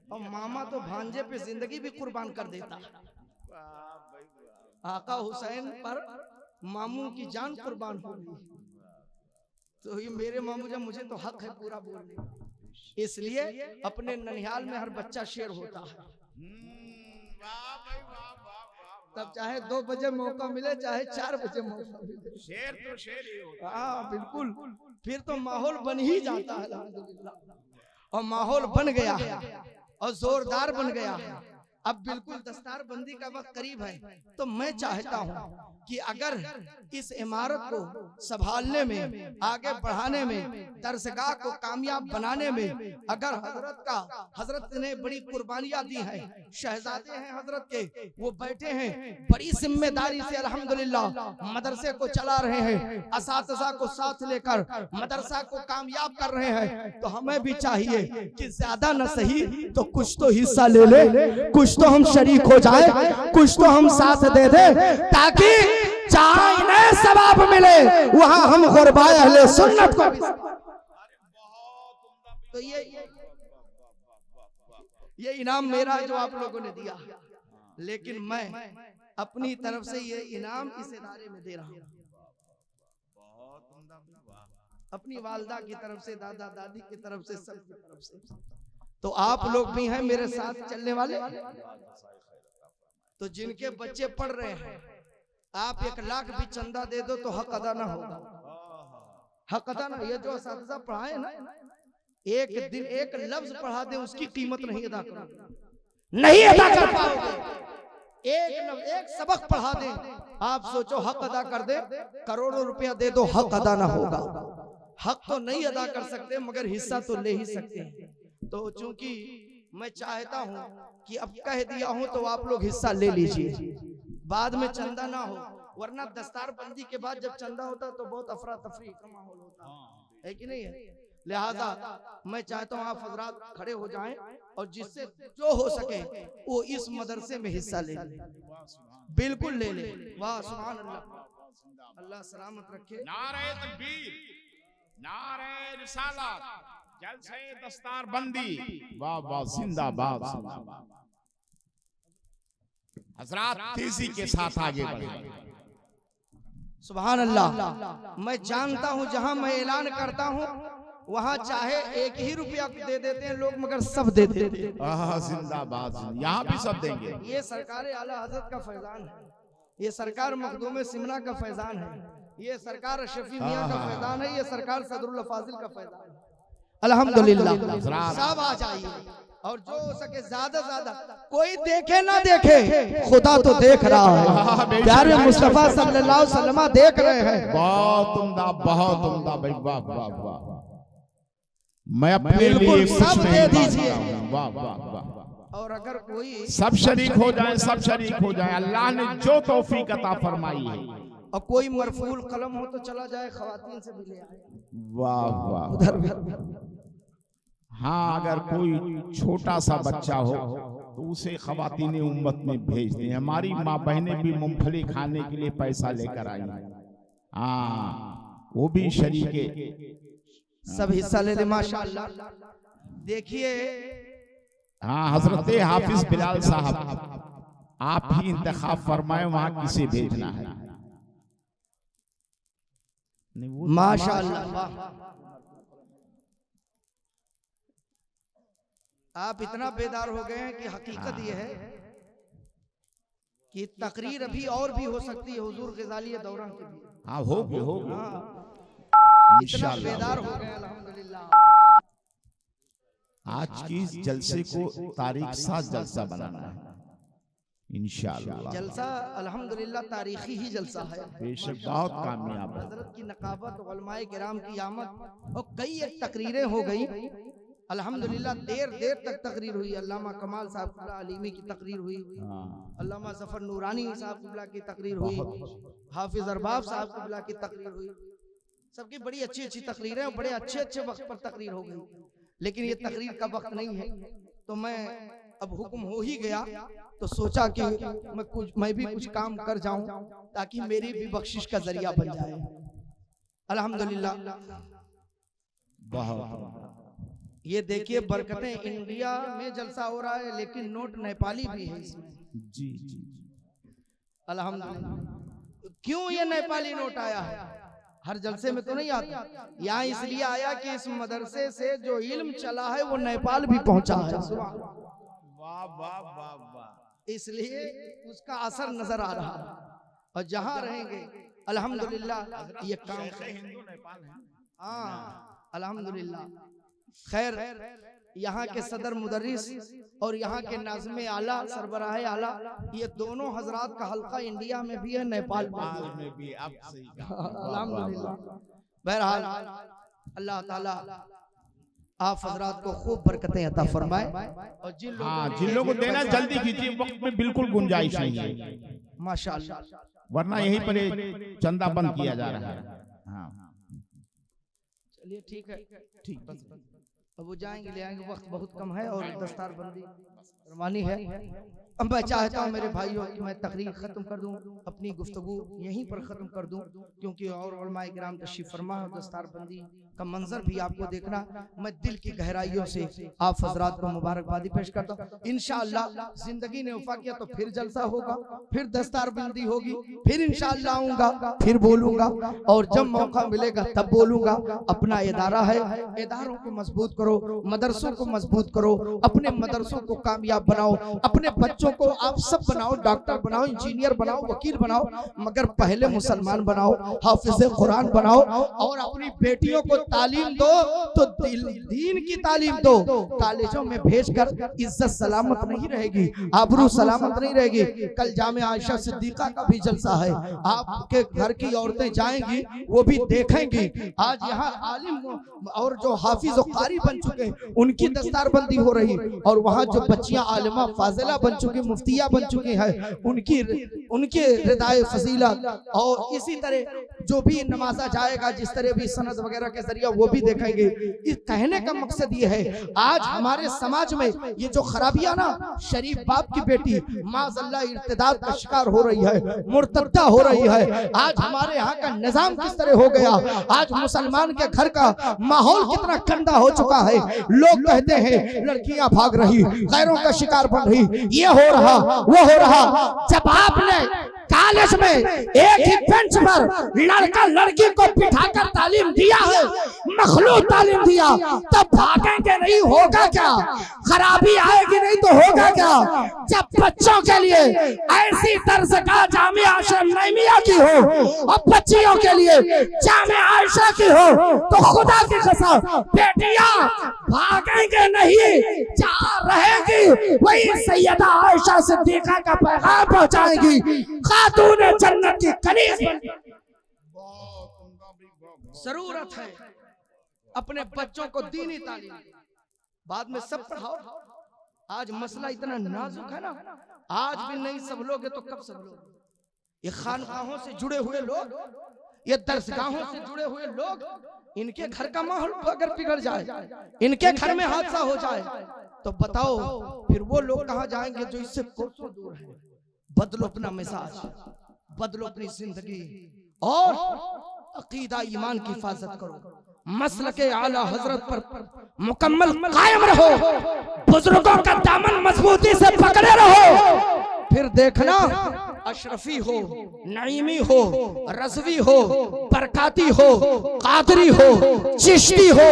और मामा तो भांजे पे जिंदगी भी कुर्बान कर देता है। आका हुसैन पर मामू की जान कुर्बान हो गई, तो ये मेरे मामू जब मुझे तो हक है पूरा बोलने, इसलिए अपने ननिहाल में हर बच्चा शेर होता है। तब चाहे 2 बजे मौका मिले चाहे 4 बजे मौका मिले, शेर तो शेर ही होता है। हाँ बिल्कुल, फिर तो माहौल बन ही जाता है अल्हम्दुलिल्लाह। और माहौल बन गया है और जोरदार बन गया है। अब बिल्कुल दस्तार बंदी का वक्त करीब है, तो मैं चाहता हूँ कि अगर इस इमारत को संभालने में, आगे बढ़ाने में, दरसगाह को कामयाब बनाने में अगर हजरत ने बड़ी कुर्बानियां दी हैं, शहजादे हैं हजरत के, वो बैठे हैं बड़ी जिम्मेदारी से अल्हम्दुलिल्लाह मदरसे को चला रहे हैं, असातिज़ा को साथ लेकर मदरसा को कामयाब कर रहे हैं, तो हमें भी चाहिए कि ज्यादा न सही तो कुछ तो हिस्सा ले ले, कुछ तो हम शरीक हो जाए, कुछ तो हम साथ दे दे, ताकि जहां इन्हें सवाब मिले वहां हम गुरबाए अहले सुन्नत को भी। तो ये इनाम मेरा है जो आप लोगों ने दिया, लेकिन मैं अपनी तरफ से ये इनाम इस इदारे में दे रहा हूँ, अपनी वालदा की तरफ से, दादा दादी की तरफ से, सबकी तरफ से। तो आप लोग भी हैं मेरे साथ चलने वाले, तो जिनके बच्चे पढ़ रहे हैं आप 1 लाख भी चंदा दे दो तो हक अदा ना होगा, हक अदा ना। ये जो असातिज़ा पढ़ाए ना, एक दिन एक लफ्ज पढ़ा दे उसकी कीमत नहीं अदा करोगे, नहीं अदा कर पाओगे। एक सबक पढ़ा दे, आप सोचो हक अदा कर दे, करोड़ों रुपया दे दो, हक अदा ना होगा। हक तो नहीं अदा कर सकते मगर हिस्सा तो ले ही सकते हैं। तो चूंकि मैं चाहता हूं कि अब कह दिया हूं तो आप लोग हिस्सा ले लीजिए, बाद में चंदा ना हो, वरना दस्तार बंदी के बाद जब चंदा होता तो बहुत अफरा तफरी का माहौल होता है कि नहीं है। लिहाजा मैं चाहता हूं आप हजरात खड़े हो जाएं और जिससे जो हो सके वो इस मदरसे में हिस्सा ले ले, बिल्कुल ले ले। वाह सुभान अल्लाह, अल्लाह सलामत रखे। नारे तकबीर, नारे रिसालत, जलसे दस्तार बंदी, वाह वाह, जिंदाबाद। हजरात तेजी के साथ आगे बढ़े। सुभान अल्लाह। मैं जानता हूं जहां मैं ऐलान करता हूं वहां चाहे 1 ही रुपया दे देते हैं लोग, मगर सब दे देते हैं। जिंदाबाद, यहाँ भी सब देंगे। ये सरकार आला हजरत का फैजान है, ये सरकार मखदूम सिमना का फैजान है, ये सरकार शफी मियां का फैजान है, ये सरकार सदरुल फाजिल का फैजान है। अल्हम्दुलिल्लाह, सब आ जाइए और जो हो सके ज्यादा ज्यादा, कोई देखे ना देखे खुदा तो देख रहा है, प्यारे मुस्तफा सल्लल्लाहु अलैहि वसल्लम देख रहे हैं। बहुत उम्दा, बहुत उम्दा भाई, वाह वाह वाह। मैं अपने लिए सब दे दीजिए, वाह वाह वाह। और अगर कोई सब शरीक हो जाए, सब शरीक हो जाए, अल्लाह ने जो तौफीक अता फरमाई है। और कोई मरफूल कलम हो तो चला जाए, खवातीन से भी ले आए। वाह वाह। उधर हाँ, अगर कोई छोटा सा बच्चा हो तो उसे खवातीन उम्मत में भेज दें। हमारी माँ बहनें भी मूंगफली खाने के लिए पैसा लेकर आई, हाँ वो भी शरीके, सब हिस्सा ले ले माशाअल्लाह। देखिए हाँ, हजरत हाफिज बिलाल साहब आप ही इंतखाब फरमाए वहां किसे भेजना है। माशाअल्लाह, आप इतना बेदार हो गए हैं कि हकीकत यह है कि तकरीर अभी और भी हो सकती है हुजूर ग़ज़ाली दौरान के लिए। हाँ होगी, इतना बेदार हो गए अल्हम्दुलिल्लाह। आज की इस जलसे को तारीख साथ जलसा बनाना है। इंशाअल्लाह। जलसा अल्हम्दुलिल्लाह तारीखी ही जलसा है, बेशक बहुत कामयाब है। हजरत की नकाबत, उलमाए किराम की आमद और कई एक तकरीरें हो गई अल्हम्दुलिल्लाह। देर तक तकरीर हुई। अल्लामा कमाल साहब अलीमी की तकरीर हुई, अल्लामा जफर नूरानी साहब की तकरीर हुई, हाफिज अरबाब साहब की तकरीर हुई। सबकी बड़ी अच्छी अच्छी तकरीरें और बड़े अच्छे अच्छे वक्त पर तकरीर हो गई। लेकिन ये तकरीर का वक्त नहीं है, तो मैं अब हुक्म हो ही गया तो सोचा कि मैं भी कुछ काम कर जाऊं ताकि मेरी भी बख्शिश का जरिया बन जाए। अल्हम्दुलिल्लाह। बहुत ये देखिए बरकतें, इंडिया में जलसा हो रहा है लेकिन नोट नेपाली भी है इसमें। जी जी अल्हम्दुलिल्लाह। क्यों ये नेपाली नोट आया है? हर जलसे में तो नहीं आता, यहाँ इसलिए आया कि इस मदरसे से जो इल्म चला है वो नेपाल भी पहुंचा है। वाह वाह वाह वाह। इसलिए उसका असर नजर आ रहा है और जहाँ रहेंगे अल्हम्दुलिल्लाह ये काम। हिंदू नेपाल है। हाँ अल्हम्दुलिल्लाह। खैर यहाँ के सदर मुदर्रिस और यहाँ के नाज़िम आला सरबराह आला, ये दोनों हजरात का हल्का इंडिया में भी है, नेपाल में भी। अब सही कहा। अल्हम्दुलिल्लाह। बहरहाल अल्लाह ताला आप हजरात को खूब बरकतें अता फरमाए और जिन लोगों को देना जल्दी कीजिए, वक्त में बिल्कुल गुंजाइश नहीं है माशाअल्लाह, वरना यहीं पर चंदा बंद किया जा रहा है। हाँ चलिए ठीक है, ठीक। अब वो जाएंगे ले आएंगे, वक्त बहुत कम है और दस्तार बंदी फरमानी है। अब मैं चाहता हूँ मेरे भाइयों कि मैं तकरीर खत्म कर दूं, अपनी गुफ्तगू यहीं पर खत्म कर दूं, क्योंकि और उलमाए किराम तशरीफ फरमा और दस्तार बंदी का मंजर भी आपको देखना। मैं दिल की गहराइयों से आप हजरात को मुबारकबादी पेश करता हूँ। इंशाअल्लाह जिंदगी ने वफा किया तो फिर जलसा होगा, फिर दस्तार बंदी होगी, फिर इंशाअल्लाह आऊंगा, फिर बोलूंगा और जब मौका मिलेगा तब बोलूंगा। अपना इदारा है, इदारों को मजबूत करो, मदरसों को मजबूत करो, अपने मदरसों को कामयाब बनाओ, अपने बच्चों को आप सब बनाओ, डॉक्टर बनाओ, इंजीनियर बनाओ, वकील बनाओ, मगर पहले मुसलमान बनाओ, हाफिज कुरान बनाओ और अपनी बेटियों को तालीम दो तो दीन की तालीम दो। कॉलेजों में भेजकर इज्जत सलामत नहीं रहेगी, आबरू सलामत नहीं रहेगी। कल जामे आयशा सिद्दीका का भी जलसा है, आपके घर की औरतें जाएंगी वो भी देखेंगी। आज यहाँ आलिम और जो हाफिज और कारी बन चुके हैं उनकी दस्तारबंदी हो रही, और वहाँ जो बच्चियां आलिमा फाजिला बन चुकी, मुफ्तिया बन चुकी हैं, उनके रिदाए फजीलत और इसी तरह जो भी नमाजा जाएगा जिस तरह भी सनद वगैरह के जरिए वो भी देखेंगे। इस कहने का मकसद ये है, आज हमारे समाज में ये जो खराबियां ना, शरीफ बाप की बेटी माज़अल्लाह इर्तिदाद का शिकार हो रही है, मुर्तद्दा हो रही है। आज हमारे यहाँ का निजाम किस तरह हो गया, आज मुसलमान के घर का माहौल कितना गंदा हो चुका है। लोग कहते हैं लड़कियां भाग रही, गैरों का शिकार बन रही, ये हो रहा वो हो रहा। जब आपने कॉलेज में एक ही बेंच पर लड़का लड़की को बिठाकर तालीम दिया है, मखलूक तालीम दिया, तब भागेंगे नहीं, होगा क्या? खराबी आएगी नहीं तो होगा क्या? जब बच्चों के लिए ऐसी तर्ज का जामिया आशा नईमिया की हो और बच्चियों के लिए जामिया आयशा की हो, तो खुदा की कसम बेटियां भागेंगे नहीं, जहाँ रहेगी वही सैयदा आयशा सिद्दीका का पैगाम पहुंचाएगी, खातून जन्नत की कनीज। जरूरत है अपने बच्चों को दीनी तालीम, बाद में सब पढ़ाओ। आज मसला इतना नाजुक है ना, आज भी नहीं सब लोग तो कब सब लोग? ये खानकाहों से जुड़े हुए लोग, ये दरसगाहों से जुड़े हुए लोग, इनके घर का माहौल अगर बिगड़ जाए, इनके घर में हादसा हो जाए, तो बताओ फिर वो लोग कहाँ जाएंगे जो इससे कोसों दूर है। बदलो अपना मिजाज, बदलो अपनी जिंदगी और अकीदा ईमान की हिफाजत करो, मसलके आला हजरत पर मुकम्मल कायम रहो, बुजुर्गों का दामन मजबूती से पकड़े रहो। फिर देखना अशरफी हो, नईमी हो, रज़वी हो, बरकाती हो, कादरी हो, चिश्ती हो,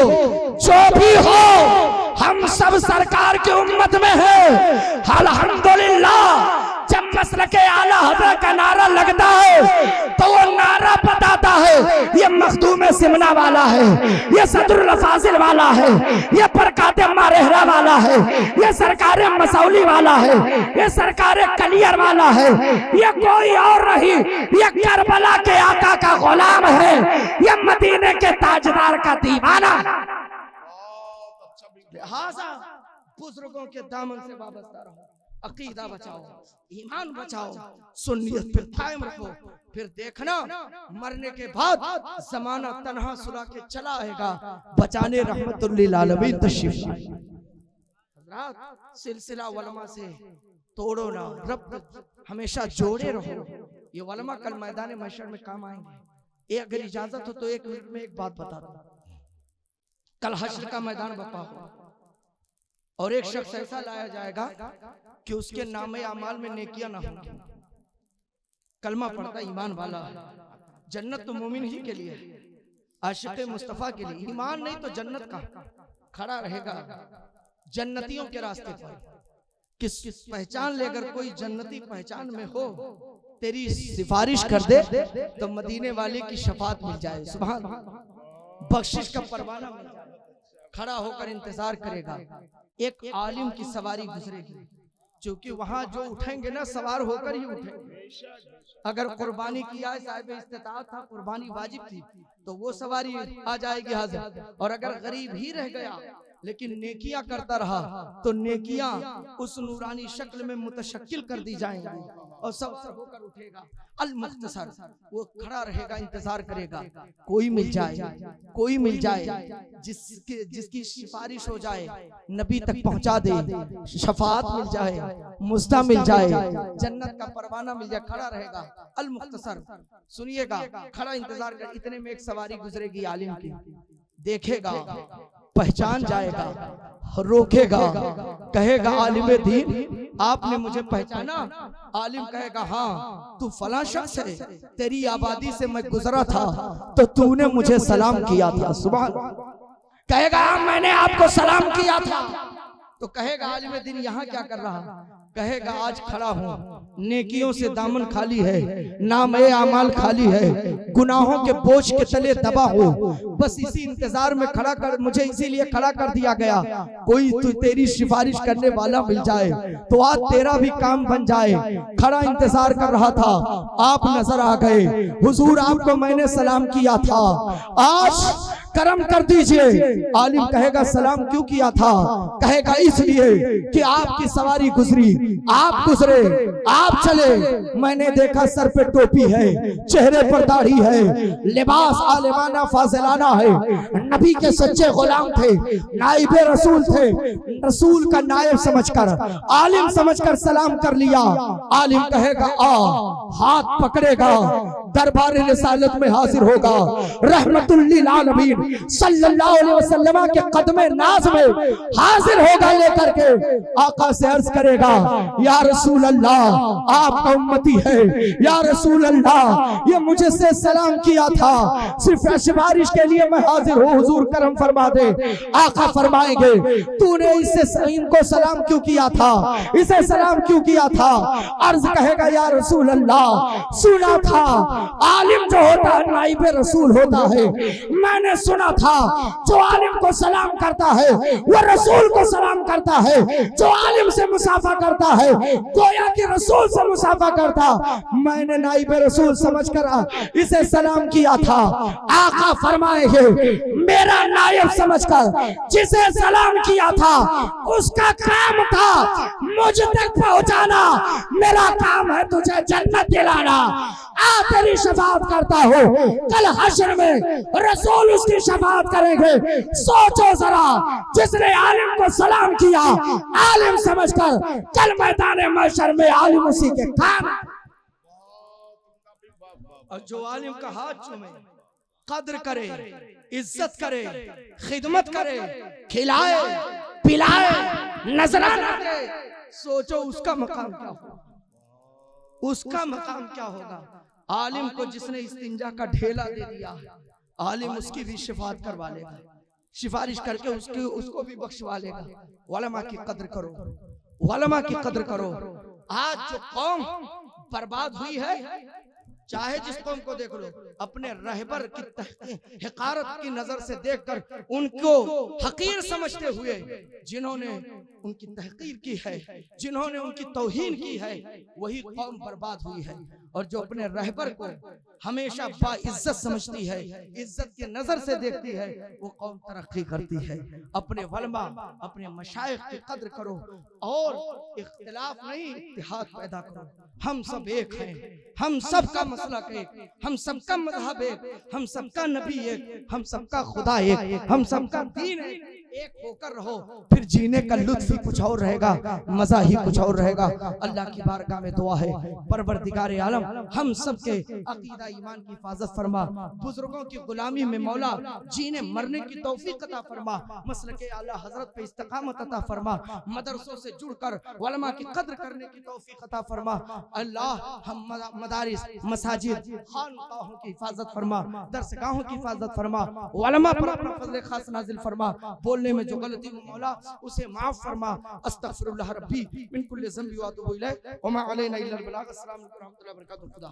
जो भी हो, हम सब सरकार की उम्मत में है। अल्हम्दुलिल्लाह जब मसलके आला हज़रत का नारा लगता है तो वो नारा बताता है ये मखदूम सिमना वाला है, ये सदरुल फाजिल वाला है, ये बरकात मारेहरा वाला है, ये सरकार मसौली वाला है, ये सरकार कलियर वाला है, ये कोई और नहीं, ये करबला के आका का गुलाम है, ये मदीने के ताजदार का दीवाना। लिहाजा बुजुर्गों के दामन से वाबस्ता रहो, अकीदा बचाओ, ईमान बचाओ, सुन्नियत पे कायम रखो, फिर देखना मरने के बाद जमाना तन्हा सुला के चला आएगा, बचाने रहमतुल लिल आलमीन तशरीफ लाए। हज़रात सिलसिला उलमा से तोड़ो ना, रब हमेशा जोड़े रहो। ये उलमा कल मैदान महशर में काम आएंगे। ये अगर इजाजत हो तो 1 मिनट में एक बात बता दो। कल हश्र का मैदान बता हो और एक शख्स ऐसा लाया जाएगा कि उसके नामे अमाल में नेकियां ना होंगी, कलमा पढ़ता ईमान वाला है, जन्नत तो मोमिन ही के लिए, आशिक़े मुस्तफ़ा के लिए, ईमान नहीं तो जन्नत का खड़ा रहेगा जन्नतियों के रास्ते पर। किस पहचान ले, अगर कोई जन्नती पहचान में हो तेरी सिफारिश कर दे तो मदीने वाले की शफात मिल जाए, सुभान, बख्शिश का परवाना मिल जाए, खड़ा होकर इंतजार करेगा। एक आलिम की सवारी गुजरेगी, क्योंकि वहां जो उठेंगे ना सवार होकर ही उठेंगे। अगर कुर्बानी किया है, साहिब इस्तिताअत था, कुर्बानी वाजिब थी, तो वो सवारी आ जाएगी हाजिर। और अगर गरीब ही रह गया लेकिन नेकियां करता रहा तो नेकियां उस नूरानी शक्ल में मुतशक्किल कर दी जाएंगी और सवार होकर उठेगा। अल मुख्तसर, वो खड़ा रहेगा, इंतजार करेगा, कोई मिल जाए, कोई मिल जाए जिसकी सिफारिश हो जाए, नबी तक पहुंचा दे, शफाअत मिल जाए, मुस्ता मिल जाए, जन्नत का परवाना मिल जाए, खड़ा रहेगा। अल मुख्तसर, सुनिएगा, खड़ा इंतजार कर। इतने में एक सवारी गुजरेगी आलिम की, देखेगा, पहचान जाएगा, रोकेगा, कहेगा आलिम दीन आपने मुझे पहचाना? आलिम कहेगा हाँ, तू फला शख्स है, तेरी आबादी से मैं गुजरा था तो तूने मुझे सलाम किया था। सुभान। कहेगा मैंने आपको सलाम किया था, तो कहेगा आलिम दीन यहाँ क्या कर रहा? कहेगा आज खड़ा हूँ, नेकियों से दामन खाली है, नामे आमाल खाली है, गुनाहों के बोझ के तले दबा हो, बस इसी इंतजार में खड़ा कर, मुझे इसीलिए खड़ा कर दिया गया, कोई तो तेरी सिफारिश करने वाला मिल जाए तो आज तेरा भी काम बन जाए। खड़ा इंतजार कर रहा था, आप नजर आ गए, हुजूर आपको मैंने सलाम किया था, आज करम कर दीजिए। आलिम कहेगा सलाम क्यों किया था? कहेगा इसलिए कि आपकी सवारी गुजरी, आप गुजरे, आप चले, मैंने देखा सर पे टोपी है, चेहरे पर दाढ़ी है, लिबास आलिमाना फाजिलाना है, नबी के सच्चे गुलाम थे, नाइब रसूल थे, रसूल का नायब समझकर, आलिम समझकर सलाम कर लिया। आलिम कहेगा आ, हाथ पकड़ेगा, दरबार रिसालत में हाजिर होगा, रहमतुल लिल आलमीन सल्लल्लाहु अलैहि वसल्लम के कदमे नाज में हाजिर होगा, लेकर के आका से अर्ज करेगा या रसूल अल्लाह आपका उम्मती है, या रसूल अल्लाह ये मुझे से सलाम किया था, सिर्फ सिफारिश के लिए मैं हाजिर हूँ, हुजूर करम फरमा दे। आका फरमाएंगे तूने इससे इनको सलाम क्यों किया था, इसे सलाम क्यों किया था? अर्ज कहेगा या रसूल अल्लाह सुना था आलिम जो होता है नाइब रसूल होता है, मैंने सुना था जो आलिम को सलाम करता है वो रसूल को सलाम करता है, जो आलिम से मुसाफा करता है गोया कि रसूल से मुसाफा करता, मैंने नाइब रसूल समझकर इसे सलाम किया था। आका फरमाएंगे मेरा नायब समझकर जिसे सलाम किया था उसका काम था मुझ तक पहुंचाना, मेरा काम है तुझे जन्नत दिलाना। आ तेरी शफाअत करता हो, कल हश्र में रसूल उसकी शफाअत करेंगे। सोचो जरा, जिसने आलिम को सलाम किया आलिम समझकर, कल मैदान महशर में आलिम उसी के काम। और जो आलिम का हाथ चूमे, कद्र करे, इज्जत करे, खिदमत करे, खिलाए पिलाए, नजराना करे, सोचो उसका मकाम क्या होगा, उसका मकाम क्या होगा। आलिम को जिसने इस्तिंजा का ढेला दे दिया, आलिम उसकी भी शिफात करवा लेगा, सिफारिश करके उसको भी बख्शवा लेगा। उलमा की कद्र करो, उलमा की कद्र करो, आज जो कौम बर्बाद हुई है, चाहे जिस कौम को देख लो, अपने रहबर की हकारत की नजर से देखकर उनको हकीर समझते हुए जिन्होंने उनकी तहकीर की है, जिन्होंने उनकी तौहीन की है, वही कौम बर्बाद हुई है। और जो अपने रहबर को हमेशा बाइज्जत समझती है, इज्जत की नजर से देखती है, वो कौम तरक्की करती है। अपने वलमा, अपने मशाइख की कद्र करो और इख्तिलाफ नहीं, इत्तिहाद पैदा करो। हम सब एक हैं, हम सबका मसलक एक, हम सबका मजहब एक, हम सबका नबी एक, हम सबका खुदा एक, हम सबका दीन एक। एक होकर रहो, फिर जीने का लुत्फ ही कुछ और रहेगा, मजा ही कुछ और रहेगा। अल्लाह की बारगाह में दुआ है, परवरदिगार आलम हम सबके अकीदा ईमान की हिफाजत फरमा, बुजुर्गों की गुलामी में मौला जीने मरने की तौफीक अता फरमा, मसलके आला हजरत पे इस्तिकामत अता फरमा, मदरसों से जुड़कर उलमा की कद्र करने की तौफीक अता फरमा। अल्लाह हम मदारिस, मसाजिद, खानकाहों की हिफाजत फरमा, दरसगाहों की हिफाजत फरमा, उलमा पर अपना फज़ल खास नाजिल फरमा। बोलने में जो गलती हो मौला उसे माफ फरमा। अस्तगफिरुल्लाह रब्बी मिन कुल्ली ज़ंबि व अतूबु इलैह व मा अलैना इल्ला अल बलाग। अस्सलामु अलैकुम व रहमतुल्लाहि व बरकातुहू। खुदा